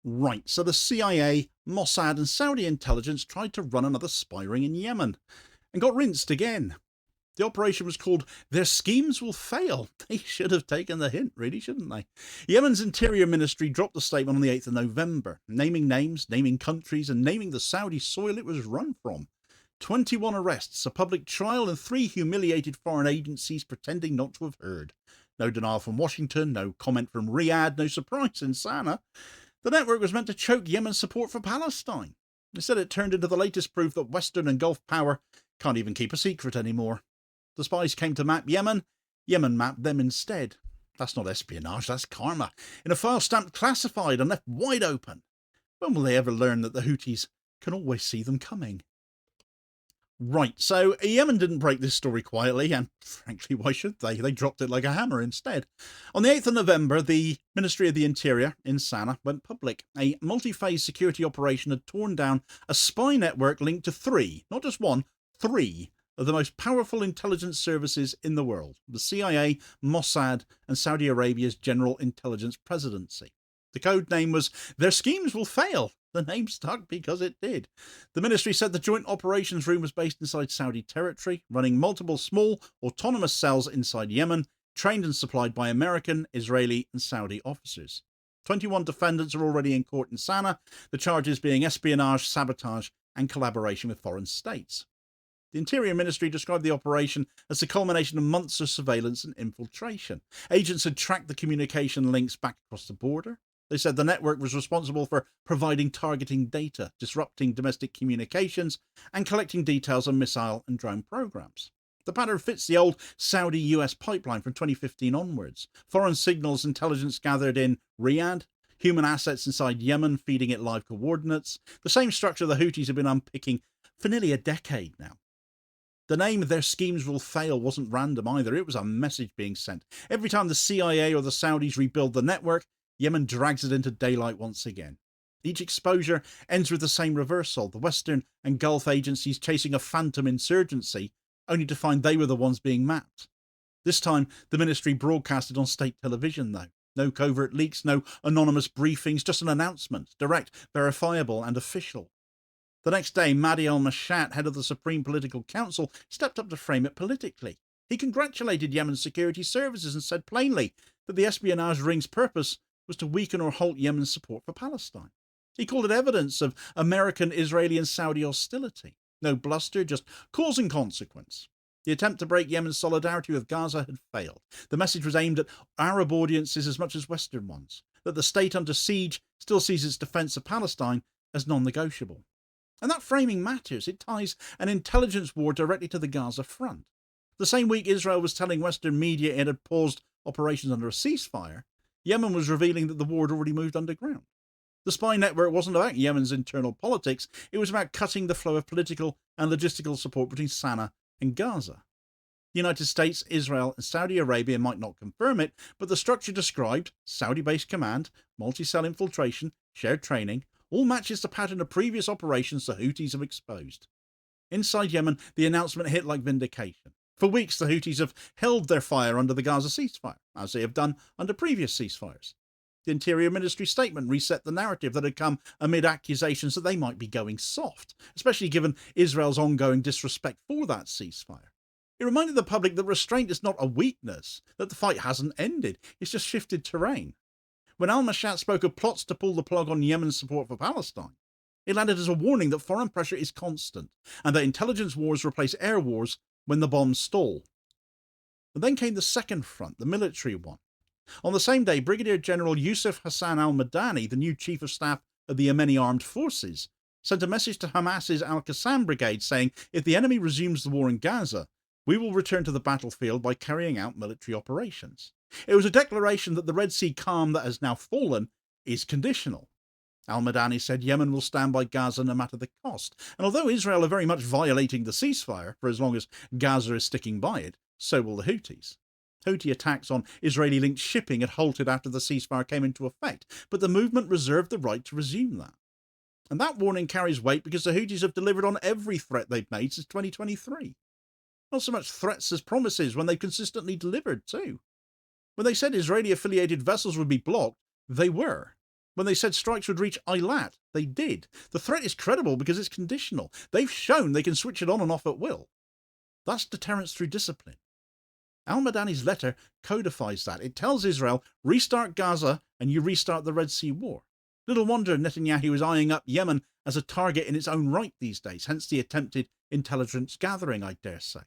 Right, so the CIA, Mossad and Saudi intelligence tried to run another spy ring in Yemen and got rinsed again. The operation was called Their Schemes Will Fail. They should have taken the hint, really, shouldn't they? Yemen's Interior Ministry dropped a statement on the 8th of November, naming names, naming countries, and naming the Saudi soil it was run from. 21 arrests, a public trial, and 3 humiliated foreign agencies pretending not to have heard. No denial from Washington, no comment from Riyadh, no surprise in Sanaa. The network was meant to choke Yemen's support for Palestine. Instead, it turned into the latest proof that Western and Gulf power can't even keep a secret anymore. The spies came to map Yemen. Yemen mapped them instead. That's not espionage, that's karma. In a file stamped classified and left wide open. When will they ever learn that the Houthis can always see them coming? Right, so Yemen didn't break this story quietly, and frankly, why should they? They dropped it like a hammer instead. On the 8th of November, the Ministry of the Interior in Sanaa went public. A multi-phase security operation had torn down a spy network linked to 3, not just 1, 3 of the most powerful intelligence services in the world: the CIA, Mossad, and Saudi Arabia's General Intelligence Presidency. The code name was Their Schemes Will Fail. The name stuck because it did. The ministry said the joint operations room was based inside Saudi territory, running multiple small autonomous cells inside Yemen, trained and supplied by American, Israeli, and Saudi officers. 21 defendants are already in court in Sanaa, the charges being espionage, sabotage, and collaboration with foreign states. The Interior Ministry described the operation as the culmination of months of surveillance and infiltration. Agents had tracked the communication links back across the border. They said the network was responsible for providing targeting data, disrupting domestic communications, and collecting details on missile and drone programs. The pattern fits the old Saudi-US pipeline from 2015 onwards. Foreign signals intelligence gathered in Riyadh, human assets inside Yemen feeding it live coordinates, the same structure the Houthis have been unpicking for nearly a decade now. The name Their Schemes Will Fail wasn't random either. It was a message being sent. Every time the CIA or the Saudis rebuild the network, Yemen drags it into daylight once again. Each exposure ends with the same reversal: the Western and Gulf agencies chasing a phantom insurgency, only to find they were the ones being mapped. This time, the ministry broadcasted on state television, though. No covert leaks, no anonymous briefings, just an announcement, direct, verifiable, and official. The next day, Mahdi al-Mashat, head of the Supreme Political Council, stepped up to frame it politically. He congratulated Yemen's security services and said plainly that the espionage ring's purpose was to weaken or halt Yemen's support for Palestine. He called it evidence of American, Israeli, and Saudi hostility. No bluster, just cause and consequence. The attempt to break Yemen's solidarity with Gaza had failed. The message was aimed at Arab audiences as much as Western ones, that the state under siege still sees its defence of Palestine as non-negotiable. And that framing matters. It ties an intelligence war directly to the Gaza front. The same week Israel was telling Western media it had paused operations under a ceasefire, Yemen was revealing that the war had already moved underground. The spy network wasn't about Yemen's internal politics, it was about cutting the flow of political and logistical support between Sanaa and Gaza. The United States, Israel, and Saudi Arabia might not confirm it, but the structure described, Saudi-based command, multi-cell infiltration, shared training, all matches the pattern of previous operations the Houthis have exposed. Inside Yemen, the announcement hit like vindication. For weeks, the Houthis have held their fire under the Gaza ceasefire, as they have done under previous ceasefires. The Interior Ministry statement reset the narrative that had come amid accusations that they might be going soft, especially given Israel's ongoing disrespect for that ceasefire. It reminded the public that restraint is not a weakness, that the fight hasn't ended, it's just shifted terrain. When al-Mashat spoke of plots to pull the plug on Yemen's support for Palestine, it landed as a warning that foreign pressure is constant, and that intelligence wars replace air wars when the bombs stall. And then came the second front, the military one. On the same day, Brigadier General Yusuf Hassan al-Madani, the new Chief of Staff of the Yemeni Armed Forces, sent a message to Hamas's Al-Qassam Brigade saying, if the enemy resumes the war in Gaza, we will return to the battlefield by carrying out military operations. It was a declaration that the Red Sea calm that has now fallen is conditional. Al-Madani said Yemen will stand by Gaza no matter the cost, and although Israel are very much violating the ceasefire for as long as Gaza is sticking by it, so will the Houthis. Houthi attacks on Israeli-linked shipping had halted after the ceasefire came into effect, but the movement reserved the right to resume that. And that warning carries weight because the Houthis have delivered on every threat they've made since 2023. Not so much threats as promises, when they've consistently delivered too. When they said Israeli-affiliated vessels would be blocked, they were. When they said strikes would reach Eilat, they did. The threat is credible because it's conditional. They've shown they can switch it on and off at will. That's deterrence through discipline. Al-Madani's letter codifies that. It tells Israel, restart Gaza and you restart the Red Sea War. Little wonder Netanyahu is eyeing up Yemen as a target in its own right these days, hence the attempted intelligence gathering, I dare say.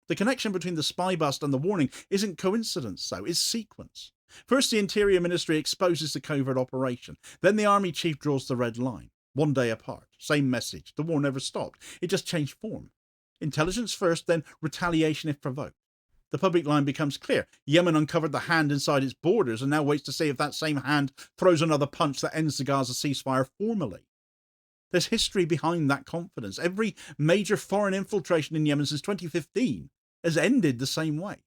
The connection between the spy bust and the warning isn't coincidence, though, it's sequence. First, the Interior Ministry exposes the covert operation. Then the Army Chief draws the red line. One day apart. Same message. The war never stopped. It just changed form. Intelligence first, then retaliation if provoked. The public line becomes clear. Yemen uncovered the hand inside its borders and now waits to see if that same hand throws another punch that ends the Gaza ceasefire formally. There's history behind that confidence. Every major foreign infiltration in Yemen since 2015 has ended the same way.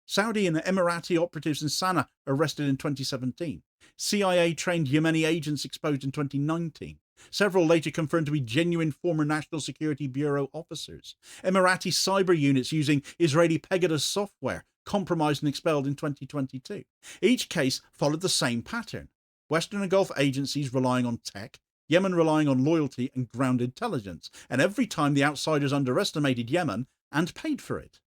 Saudi and Emirati operatives in Sanaa arrested in 2017. CIA-trained Yemeni agents exposed in 2019. Several later confirmed to be genuine former National Security Bureau officers. Emirati cyber units using Israeli Pegasus software compromised and expelled in 2022. Each case followed the same pattern. Western and Gulf agencies relying on tech, Yemen relying on loyalty and ground intelligence, and every time the outsiders underestimated Yemen and paid for it.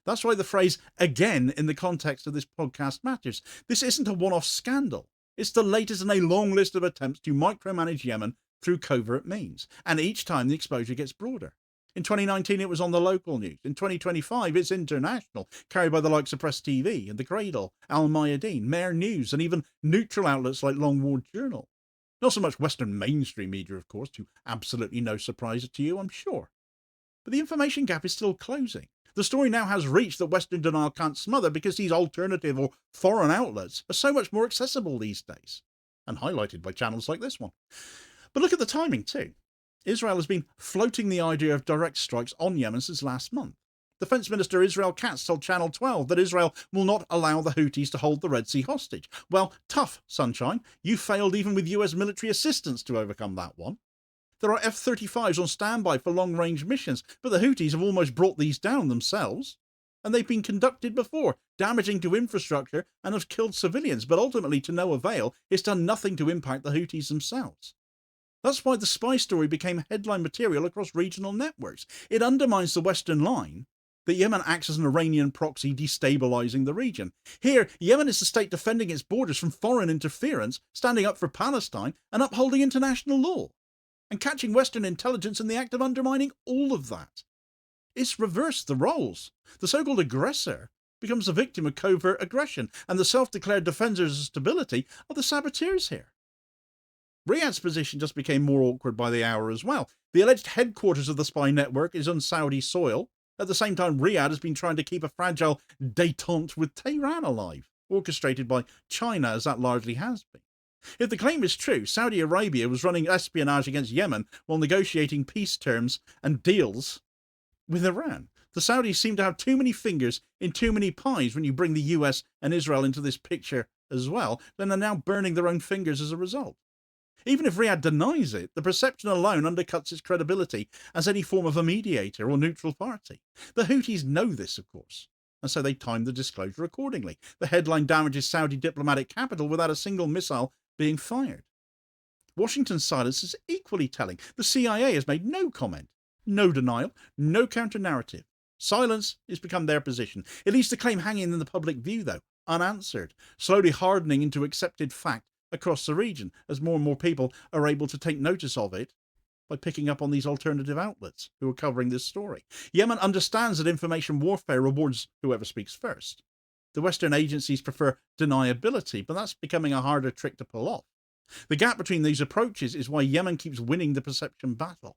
That's why the phrase again in the context of this podcast matters. This isn't a one-off scandal. It's the latest in a long list of attempts to micromanage Yemen through covert means, and each time the exposure gets broader. In 2019 it was on the local news. In 2025 it's international, carried by the likes of Press TV and The Cradle, al-Madani, Mer News, and even neutral outlets like Long War Journal. Not so much Western mainstream media, of course, to absolutely no surprise to you, I'm sure. But the information gap is still closing. The story now has reached that Western denial can't smother because these alternative or foreign outlets are so much more accessible these days, and highlighted by channels like this one. But look at the timing too. Israel has been floating the idea of direct strikes on Yemen since last month. Defense Minister Israel Katz told Channel 12 that Israel will not allow the Houthis to hold the Red Sea hostage. Well, tough, sunshine. You failed even with US military assistance to overcome that one. There are F-35s on standby for long-range missions, but the Houthis have almost brought these down themselves. And they've been conducted before, damaging to infrastructure and have killed civilians, but ultimately to no avail. It's done nothing to impact the Houthis themselves. That's why the spy story became headline material across regional networks. It undermines the Western line that Yemen acts as an Iranian proxy destabilising the region. Here, Yemen is the state defending its borders from foreign interference, standing up for Palestine and upholding international law, and catching Western intelligence in the act of undermining all of that. It's reversed the roles. The so-called aggressor becomes the victim of covert aggression, and the self-declared defenders of stability are the saboteurs here. Riyadh's position just became more awkward by the hour as well. The alleged headquarters of the spy network is on Saudi soil. At the same time, Riyadh has been trying to keep a fragile détente with Tehran alive, orchestrated by China as that largely has been. If the claim is true, Saudi Arabia was running espionage against Yemen while negotiating peace terms and deals with Iran. The Saudis seem to have too many fingers in too many pies when you bring the US and Israel into this picture as well, then they're now burning their own fingers as a result. Even if Riyadh denies it, the perception alone undercuts its credibility as any form of a mediator or neutral party. The Houthis know this, of course, and so they timed the disclosure accordingly. The headline damages Saudi diplomatic capital without a single missile being fired. Washington's silence is equally telling. The CIA has made no comment, no denial, no counter-narrative. Silence has become their position. It leaves the claim hanging in the public view, though, unanswered, slowly hardening into accepted fact across the region as more and more people are able to take notice of it by picking up on these alternative outlets who are covering this story. Yemen understands that information warfare rewards whoever speaks first. The Western agencies prefer deniability, but that's becoming a harder trick to pull off. The gap between these approaches is why Yemen keeps winning the perception battle.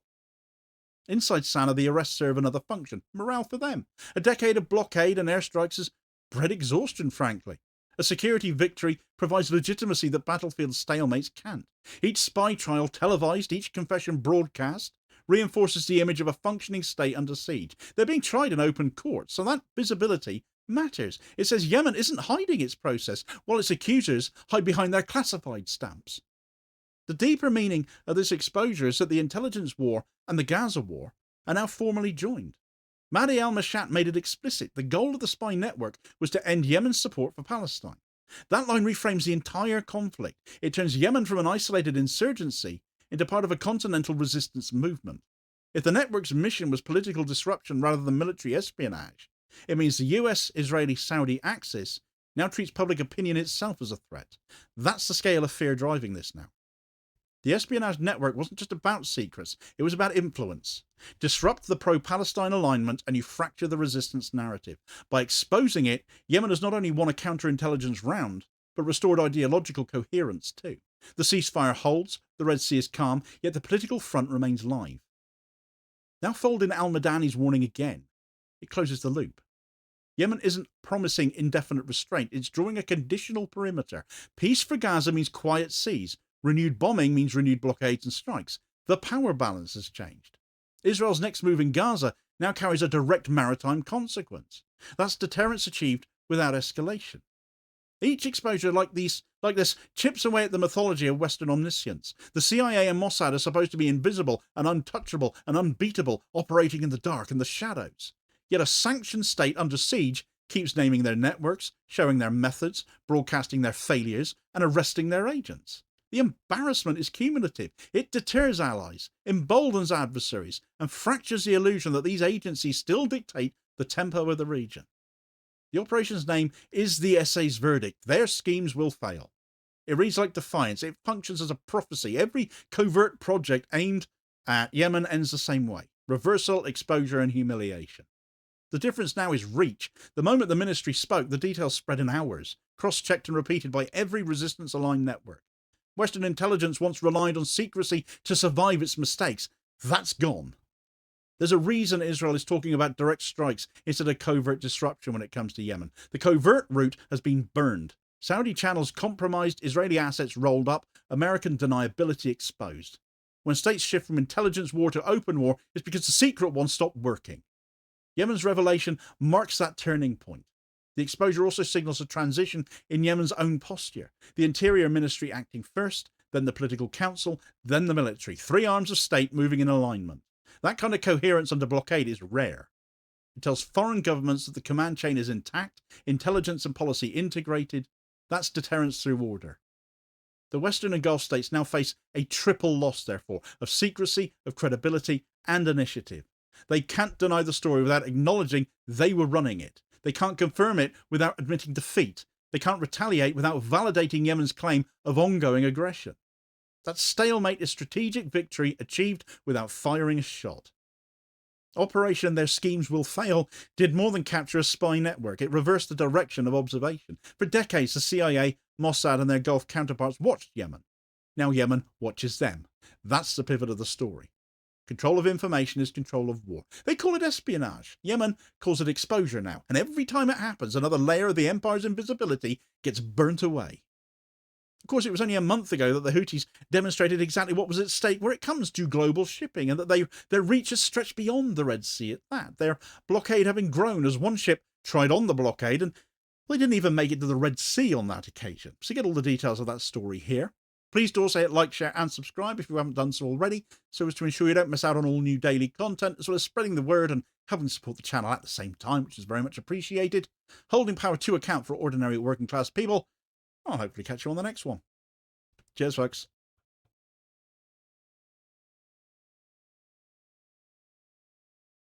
Inside Sanaa, the arrests serve another function, morale for them. A decade of blockade and airstrikes has bred exhaustion, frankly. A security victory provides legitimacy that battlefield stalemates can't. Each spy trial televised, each confession broadcast, reinforces the image of a functioning state under siege. They're being tried in open court, so that visibility matters. It says Yemen isn't hiding its process, while its accusers hide behind their classified stamps. The deeper meaning of this exposure is that the intelligence war and the Gaza war are now formally joined. Mahdi al-Mashat made it explicit. The goal of the spy network was to end Yemen's support for Palestine. That line reframes the entire conflict. It turns Yemen from an isolated insurgency into part of a continental resistance movement. If the network's mission was political disruption rather than military espionage, it means the US-Israeli-Saudi axis now treats public opinion itself as a threat. That's the scale of fear driving this now. The espionage network wasn't just about secrets, it was about influence. Disrupt the pro-Palestine alignment and you fracture the resistance narrative. By exposing it, Yemen has not only won a counterintelligence round, but restored ideological coherence too. The ceasefire holds, the Red Sea is calm, yet the political front remains live. Now fold in al-Madani's warning again. It closes the loop. Yemen isn't promising indefinite restraint, it's drawing a conditional perimeter. Peace for Gaza means quiet seas. Renewed bombing means renewed blockades and strikes. The power balance has changed. Israel's next move in Gaza now carries a direct maritime consequence. That's deterrence achieved without escalation. Each exposure like this chips away at the mythology of Western omniscience. The CIA and Mossad are supposed to be invisible and untouchable and unbeatable, operating in the dark and the shadows. Yet a sanctioned state under siege keeps naming their networks, showing their methods, broadcasting their failures, and arresting their agents. The embarrassment is cumulative. It deters allies, emboldens adversaries, and fractures the illusion that these agencies still dictate the tempo of the region. The operation's name is the SA's verdict. Their schemes will fail. It reads like defiance. It functions as a prophecy. Every covert project aimed at Yemen ends the same way. Reversal, exposure, and humiliation. The difference now is reach. The moment the ministry spoke, the details spread in hours, cross-checked and repeated by every resistance-aligned network. Western intelligence once relied on secrecy to survive its mistakes. That's gone. There's a reason Israel is talking about direct strikes instead of covert disruption when it comes to Yemen. The covert route has been burned. Saudi channels compromised, Israeli assets rolled up, American deniability exposed. When states shift from intelligence war to open war, it's because the secret one stopped working. Yemen's revelation marks that turning point. The exposure also signals a transition in Yemen's own posture. The Interior Ministry acting first, then the Political Council, then the military. 3 arms of state moving in alignment. That kind of coherence under blockade is rare. It tells foreign governments that the command chain is intact, intelligence and policy integrated. That's deterrence through order. The Western and Gulf states now face a triple loss, therefore, of secrecy, of credibility, and initiative. They can't deny the story without acknowledging they were running it. They can't confirm it without admitting defeat. They can't retaliate without validating Yemen's claim of ongoing aggression. That stalemate is strategic victory achieved without firing a shot. Operation Their Schemes Will Fail did more than capture a spy network. It reversed the direction of observation. For decades, the CIA, Mossad and their Gulf counterparts watched Yemen. Now Yemen watches them. That's the pivot of the story. Control of information is control of war. They call it espionage. Yemen calls it exposure now. And every time it happens, another layer of the empire's invisibility gets burnt away. Of course, it was only a month ago that the Houthis demonstrated exactly what was at stake where it comes to global shipping, and that their reach has stretched beyond the Red Sea at that. Their blockade having grown as one ship tried on the blockade, and they didn't even make it to the Red Sea on that occasion. So you get all the details of that story here. Please do also hit like, share and subscribe if you haven't done so already, so as to ensure you don't miss out on all new daily content, as well as spreading the word and helping support the channel at the same time, which is very much appreciated. Holding power to account for ordinary working class people. I'll hopefully catch you on the next one. Cheers, folks.